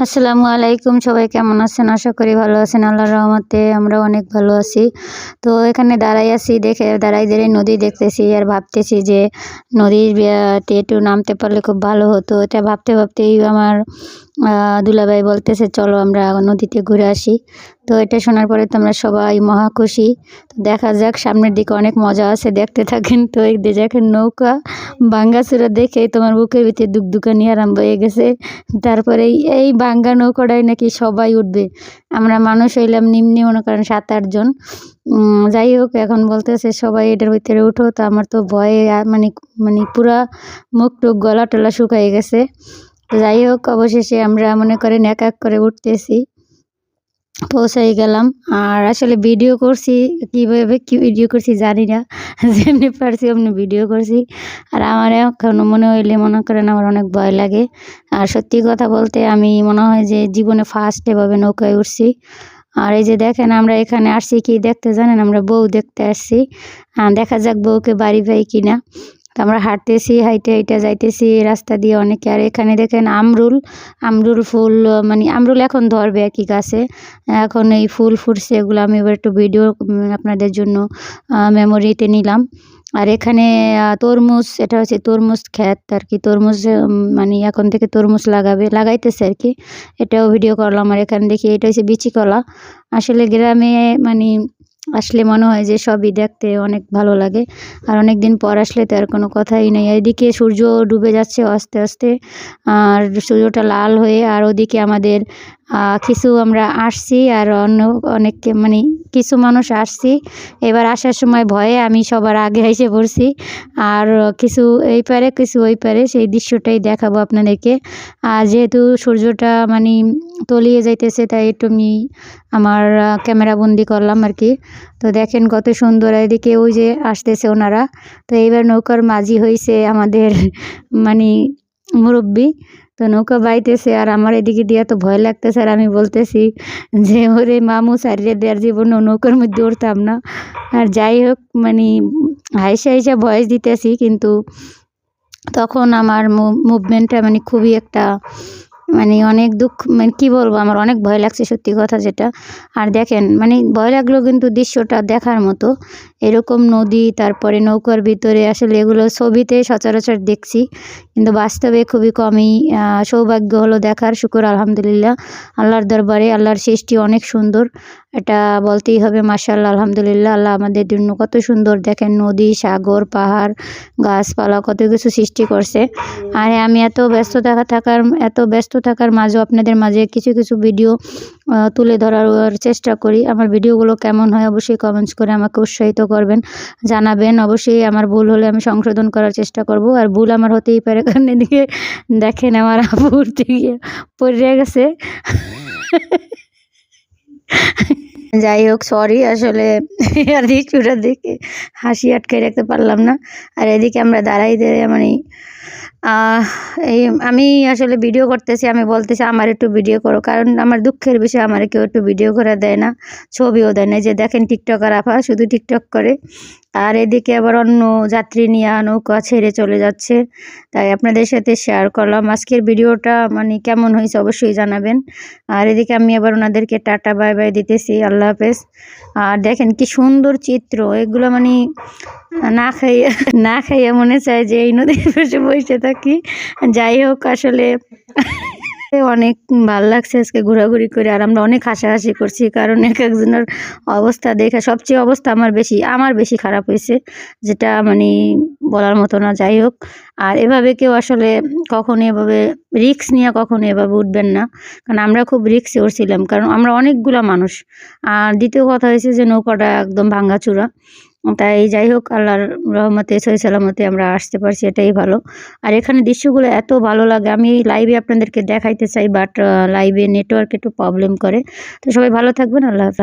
আসসালামু আলাইকুম, সবাই কেমন আছেন? আশা করি ভালো আছেন। আল্লাহর রহমতে আমরা অনেক ভালো আছি। তো এখানে দাঁড়াই আছি, দেখে দাঁড়াই নদী দেখতেছি আর ভাবতেছি যে নদীর তে একটু নামতে পারলে খুব ভালো হতো। এটা ভাবতে ভাবতেই আমার দুলাভাই বলতেছে চলো আমরা নদীতে ঘুরে আসি। তো এটা শোনার পরে তো আমরা সবাই মহা খুশি। তো দেখা যাক, সামনের দিকে অনেক মজা আছে, দেখতে থাকেন। তো এই দেখেন নৌকা ভাঙ্গাচুরা দেখেই তোমার বুকের ভিতরে দুকদুকানি আরম্ভ হয়ে গেছে। তারপরে এই ভাঙ্গা নৌকাটায় নাকি সবাই উঠবে। আমরা মানুষ হইলাম নিম্নে মনে করেন ৭-৮ জন। যাই হোক, এখন বলতেছে সবাই এটার ভিতরে উঠো। তো আমার তো ভয়ে মানে মানে পুরা মুখ টুক গলা টলা শুকায় গেছে। তো যাই হোক, অবশেষে আমরা মনে করেন এক এক করে উঠতেছি, পৌঁছাই গেলাম। আর আসলে ভিডিও করছি, কীভাবে কী ভিডিও করছি জানি না, যেমনি পারছি অমনি ভিডিও করছি। আর আমার এখনও মনে হইলে মনে করেন আমার অনেক ভয় লাগে। আর সত্যি কথা বলতে আমি মনে হয় যে জীবনে ফার্স্ট এভাবে নৌকায় উঠছি। আর এই যে দেখেন আমরা এখানে আসছি কি দেখতে জানেন? আমরা বউ দেখতে আসছি। দেখা যাক বউকে বাড়ি পাই কিনা। তো আমরা হাঁটতেছি, হাইটে হাইটে যাইতেছি রাস্তা দিয়ে অনেকে। আর এখানে দেখেন আমরুল ফুল, মানে আমরুল এখন ধরবে আর কি গাছে। এখন এই ফুল ফুটছে, এগুলো আমি এবার একটু ভিডিও আপনাদের জন্য মেমোরিতে নিলাম। আর এখানে তরমুজ, এটা হচ্ছে তরমুজ ক্ষেত আর কি। তরমুজ মানে এখন থেকে তরমুজ লাগাইতেছে আর কি। এটাও ভিডিও করলাম। আর এখানে দেখি এটা হচ্ছে বিচি কলা। আসলে গ্রামে মানে আসলে মনে হয় যে সবই দেখতে অনেক ভালো লাগে। আর অনেক দিন পর আসলে তো আর কোনো কথাই নেই। এদিকে সূর্য ডুবে যাচ্ছে আস্তে আস্তে, আর সূর্যটা লাল হয়ে। আর ওদিকে আমাদের কিছু আমরা আসছি, আর অন্য অনেককে মানে কিছু মানুষ আসছি। এবার আসার সময় ভয়ে আমি সবার আগে এসে পড়ছি। আর কিছু এই পারে কিছু ওই পারে, সেই দৃশ্যটাই দেখাবো আপনাদেরকে। আর যেহেতু সূর্যটা মানে তলিয়ে যাইতেছে, তাই একটু আমি আমার ক্যামেরা বন্দি করলাম আর কি। তো দেখেন কত সুন্দর। এদিকে ওই যে আসতেছে ওনারা। তো এইবার নৌকার মাঝি হয়েছে আমাদের মানে মুরব্বি। তো নৌকা বাইতেছে, আর আমার এদিকে দিয়ে তো ভয় লাগতেছে। আর আমি বলতেছি যে ওরে মামু সারিয়ে দেওয়ার জীবনে নৌকার মধ্যে উঠতাম না। আর যাই হোক, মানে হাইসা হাইসা ভয়েস দিতেছি, কিন্তু তখন আমার মুভমেন্টটা মানে খুবই একটা মানে অনেক দুঃখ, মানে কী বলবো, আমার অনেক ভয় লাগছে সত্যি কথা যেটা। আর দেখেন মানে ভয় লাগলেও কিন্তু দৃশ্যটা দেখার মতো। এরকম নদী, তারপরে নৌকার ভিতরে, আসলে এগুলো ছবিতে সচরাচর দেখছি, কিন্তু বাস্তবে খুবই কমই সৌভাগ্য হলো দেখার। শুকর আলহামদুলিল্লাহ আল্লাহর দরবারে। আল্লাহর সৃষ্টি অনেক সুন্দর, এটা বলতেই হবে। মাশাআল্লাহ, আলহামদুলিল্লাহ। আল্লাহ আমাদের জন্য কত সুন্দর দেখেন, নদী, সাগর, পাহাড়, গাছপালা কত কিছু সৃষ্টি করছে। আর আমি এত ব্যস্ত থাকার মাঝেও আপনাদের মাঝে কিছু কিছু ভিডিও তুলে ধরার চেষ্টা করি। আমার ভিডিওগুলো কেমন হয় অবশ্যই কমেন্টস করে আমাকে উৎসাহিত করবেন, জানাবেন। অবশ্যই আমার ভুল হলে আমি সংশোধন করার চেষ্টা করব। আর ভুল আমার হতেই পারে, কারণ এদিকে দেখেন আমার আপু উঠতে গিয়ে পড়ে গেছে। যাই হোক, সরি, আসলে আর দৃশ্যটা দেখে হাসি আটকে রাখতে পারলাম না। আর এদিকে আমরা দাঁড়াই মানে এই আমি আসলে ভিডিও করতেছি, আমি বলতেছি আমার একটু ভিডিও করো, কারণ আমার দুঃখের বিষয় আমার কেউ একটু ভিডিও করে দেয় না, ছবিও দেয় না। যে দেখেন টিকটকার আপা শুধু টিকটক করে। আর এদিকে আবার অন্য যাত্রী নিয়ে নৌকা ছেড়ে চলে যাচ্ছে, তাই আপনাদের সাথে শেয়ার করলাম। আজকের ভিডিওটা মানে কেমন হয়েছে অবশ্যই জানাবেন। আর এদিকে আমি আবার ওনাদেরকে টাটা বাই বাই দিতেছি, আল্লাহ হাফেজ। আর দেখেন কি সুন্দর চিত্র এগুলো, মানে না খাইয়া মনে চায় যে এই নদীর পাশে বসে থাকি। যাই হোক, আসলে অনেক ভাল লাগছে আজকে ঘোরাঘুরি করে। আর আমরা অনেক হাসাহাসি করছি, কারণ এক একজনের অবস্থা দেখে সবচেয়ে অবস্থা আমার বেশি খারাপ হয়েছে, যেটা মানে বলার মতো না। যাই হোক, আর এভাবে কেউ আসলে কখনো এভাবে রিস্ক নিয়ে কখনো এভাবে উঠবেন না, কারণ আমরা খুব রিস্কে উঠছিলাম, কারণ আমরা অনেকগুলা মানুষ। আর দ্বিতীয় কথা হয়েছে যে নৌকাটা একদম ভাঙাচোরা। তাই যাই হোক, আল্লাহর রহমতে সহি সালামতে আমরা আসতে পারছি, এটাই ভালো। আর এখানে দৃশ্যগুলো এত ভালো লাগে, আমি লাইভে আপনাদেরকে দেখাইতে চাই, বাট লাইভে নেটওয়ার্ক একটু প্রবলেম করে। তো সবাই ভালো থাকবেন, আল্লাহ হাফেজ।